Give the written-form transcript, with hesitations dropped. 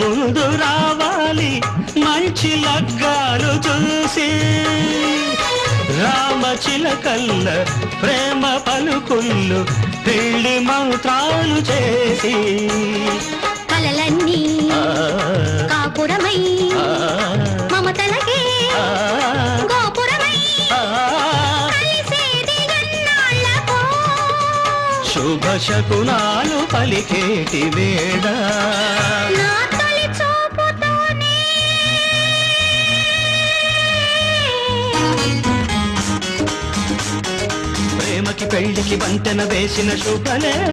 ముందు రావాలి మంచి లగ్గాలు చూసి రామచిలకల్ల ప్రేమ పలుకుళ్ళు పెళ్లి మంత్రాలు చేసి కలలన్నీ కాపురమై మమతలకే గోపురమై కలిసేది ఎన్నాళ్ళకో శుభ శకునాలు పలికేటి వేళ నా తొలి చూపుతోనే ప్రేమకి పెళ్లికి వంతెన వేసిన శుభలే